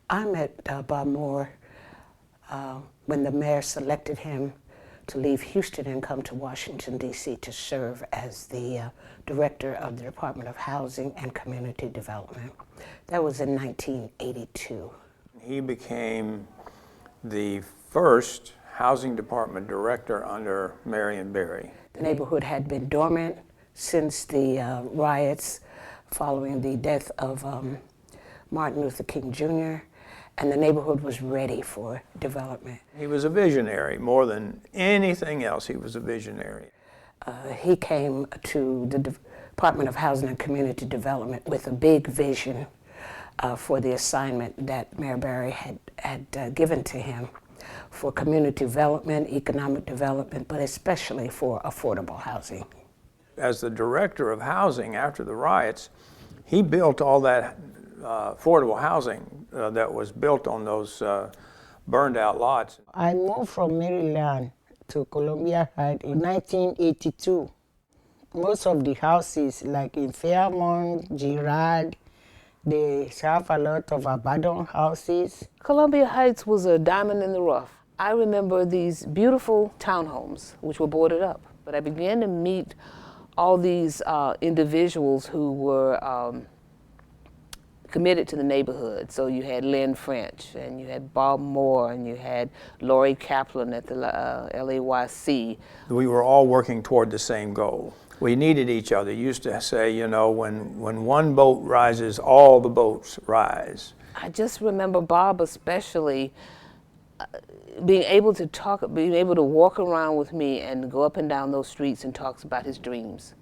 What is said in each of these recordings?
I met Bob Moore when the mayor selected him to leave Houston and come to Washington, D.C. to serve as the director of the Department of Housing and Community Development. That was in 1982. He became the first housing department director under Marion Barry. The neighborhood had been dormant since the riots following the death of Martin Luther King Jr., and the neighborhood was ready for development. He was a visionary. More than anything else, he was a visionary. He came to the Department of Housing and Community Development with a big vision for the assignment that Mayor Barry had given to him for community development, economic development, but especially for affordable housing. As the director of housing after the riots, he built all that affordable housing that was built on those burned out lots. I moved from Maryland to Columbia Heights in 1982. Most of the houses, like in Fairmont, Girard, they have a lot of abandoned houses. Columbia Heights was a diamond in the rough. I remember these beautiful townhomes, which were boarded up. But I began to meet all these individuals who were committed to the neighborhood. So you had Lynn French, and you had Bob Moore, and you had Lori Kaplan at the LAYC. We were all working toward the same goal. We needed each other. You used to say, you know, when one boat rises, all the boats rise. I just remember Bob especially being able to walk around with me and go up and down those streets and talks about his dreams.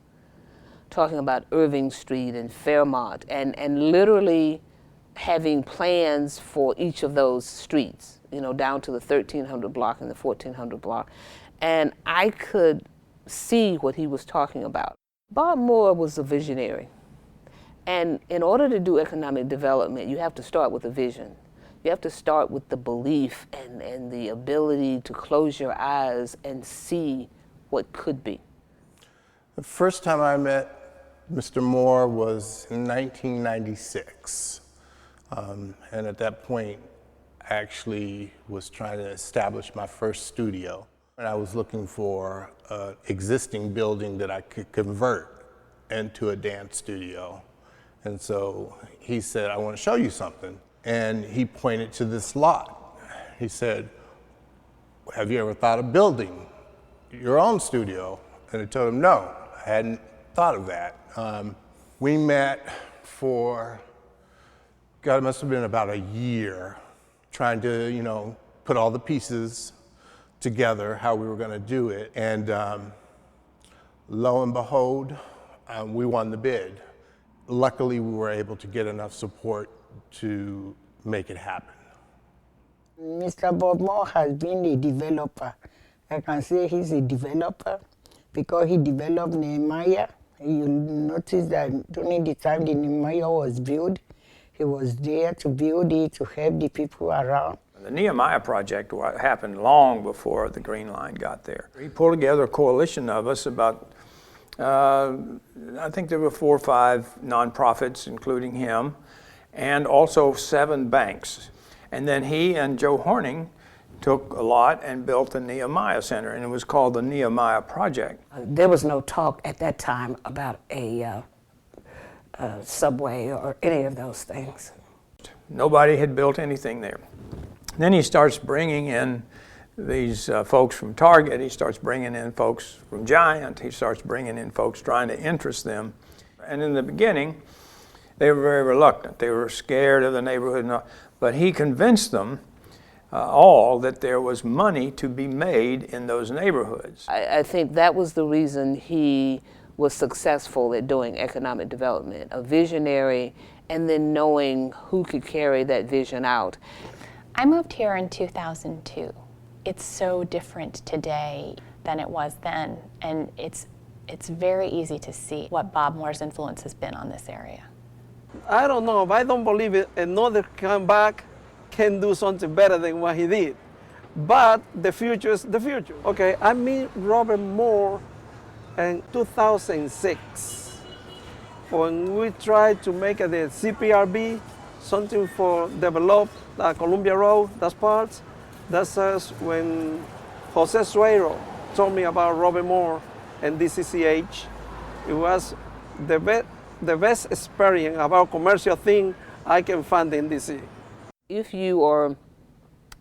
Talking about Irving Street and Fairmont, and literally having plans for each of those streets, you know, down to the 1300 block and the 1400 block. And I could see what he was talking about. Bob Moore was a visionary. And in order to do economic development, you have to start with a vision. You have to start with the belief and the ability to close your eyes and see what could be. The first time I met Mr. Moore was in 1996. And at that point, I actually was trying to establish my first studio. And I was looking for an existing building that I could convert into a dance studio. And so he said, I want to show you something. And he pointed to this lot. He said, have you ever thought of building your own studio? And I told him, no, I hadn't thought of that. We met for, God, it must have been about a year, trying to, you know, put all the pieces together, how we were going to do it. And lo and behold, we won the bid. Luckily, we were able to get enough support to make it happen. Mr. Bob Moore has been a developer. I can say he's a developer because he developed Nehemiah. You notice that during the time the Nehemiah was built, he was there to build it, to help the people around. The Nehemiah project happened long before the Green Line got there. He pulled together a coalition of us about, I think there were 4 or 5 nonprofits, including him, and also 7 banks. And then he and Joe Horning took a lot and built the Nehemiah Center, and it was called the Nehemiah Project. There was no talk at that time about a subway or any of those things. Nobody had built anything there. Then he starts bringing in these folks from Target. He starts bringing in folks from Giant. He starts bringing in folks trying to interest them. And in the beginning, they were very reluctant. They were scared of the neighborhood. But he convinced them all that there was money to be made in those neighborhoods. I think that was the reason he was successful at doing economic development, a visionary, and then knowing who could carry that vision out. I moved here in 2002. It's so different today than it was then, and it's very easy to see what Bob Moore's influence has been on this area. I don't know, I don't believe it. Another comeback can do something better than what he did. But the future is the future. Okay, I meet Robert Moore in 2006 when we tried to make the CPRB something for develop Columbia Road, that part. That's when Jose Suero told me about Robert Moore and DCCH. It was the best experience about commercial thing I can find in DC. If you are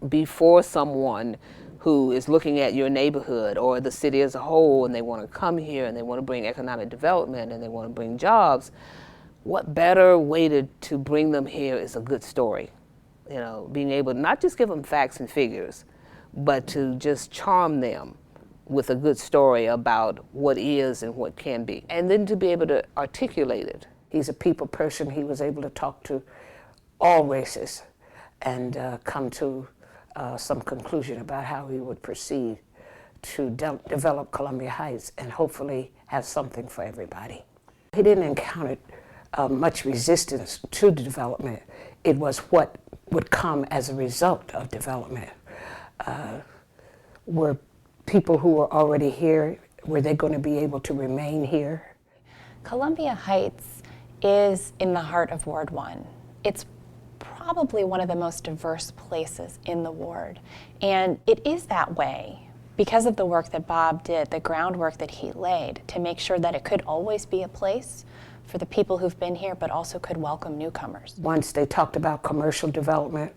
before someone who is looking at your neighborhood or the city as a whole, and they want to come here and they want to bring economic development and they want to bring jobs, what better way to bring them here is a good story. You know, being able to not just give them facts and figures, but to just charm them with a good story about what is and what can be, and then to be able to articulate it. He's a people person. He was able to talk to all races and come to some conclusion about how he would proceed to develop Columbia Heights and hopefully have something for everybody. He didn't encounter much resistance to the development. It was what would come as a result of development. Were people who were already here, were they going to be able to remain here? Columbia Heights is in the heart of Ward 1. It's probably one of the most diverse places in the ward. And it is that way because of the work that Bob did, the groundwork that he laid to make sure that it could always be a place for the people who've been here, but also could welcome newcomers. Once they talked about commercial development,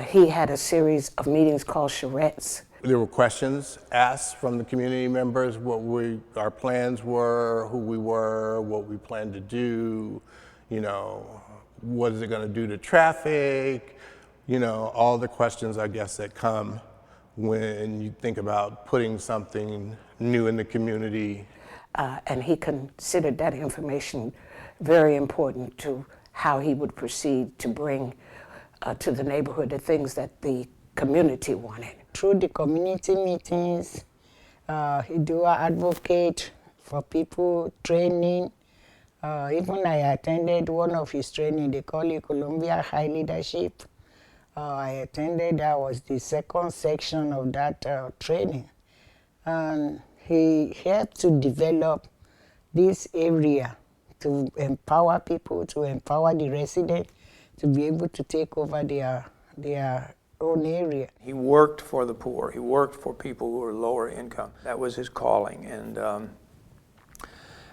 he had a series of meetings called charrettes. There were questions asked from the community members, what our plans were, who we were, what we planned to do, you know, what is it going to do to traffic, you know, all the questions, I guess, that come when you think about putting something new in the community. And he considered that information very important to how he would proceed to bring to the neighborhood the things that the community wanted. Through the community meetings, he do advocate for people, training. Even I attended one of his training, they call it Columbia High Leadership. I attended, that was the second section of that training. And he helped to develop this area to empower people, to empower the residents, to be able to take over their own area. He worked for the poor. He worked for people who were lower income. That was his calling,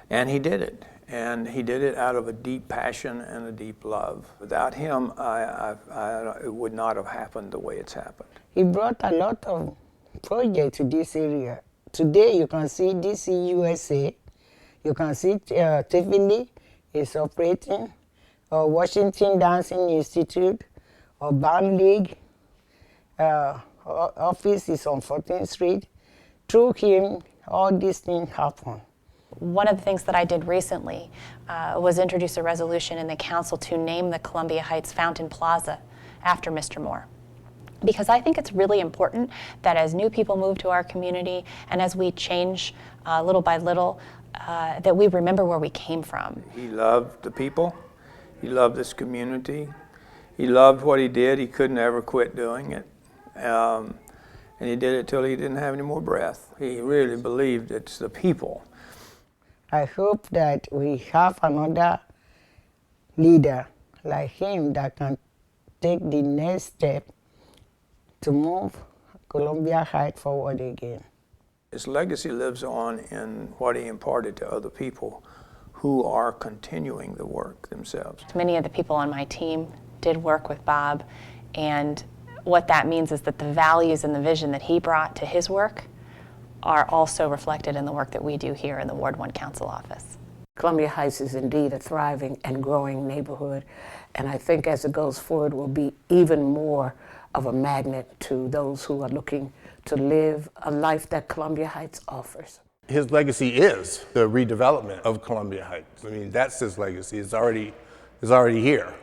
and he did it. And he did it out of a deep passion and a deep love. Without him, it would not have happened the way it's happened. He brought a lot of projects to this area. Today you can see DCUSA, you can see Tivoli is operating, or Washington Dancing Institute, or Band League. Office is on 14th Street. Through him, all these things happen. One of the things that I did recently was introduce a resolution in the council to name the Columbia Heights Fountain Plaza after Mr. Moore. Because I think it's really important that as new people move to our community and as we change little by little, that we remember where we came from. He loved the people. He loved this community. He loved what he did. He couldn't ever quit doing it. And he did it till he didn't have any more breath. He really believed it's the people. I hope that we have another leader like him that can take the next step to move Columbia Heights forward again. His legacy lives on in what he imparted to other people who are continuing the work themselves. Many of the people on my team did work with Bob, and what that means is that the values and the vision that he brought to his work are also reflected in the work that we do here in the Ward 1 Council office. Columbia Heights is indeed a thriving and growing neighborhood, and I think as it goes forward will be even more of a magnet to those who are looking to live a life that Columbia Heights offers. His legacy is the redevelopment of Columbia Heights. I mean, that's his legacy. It's already here.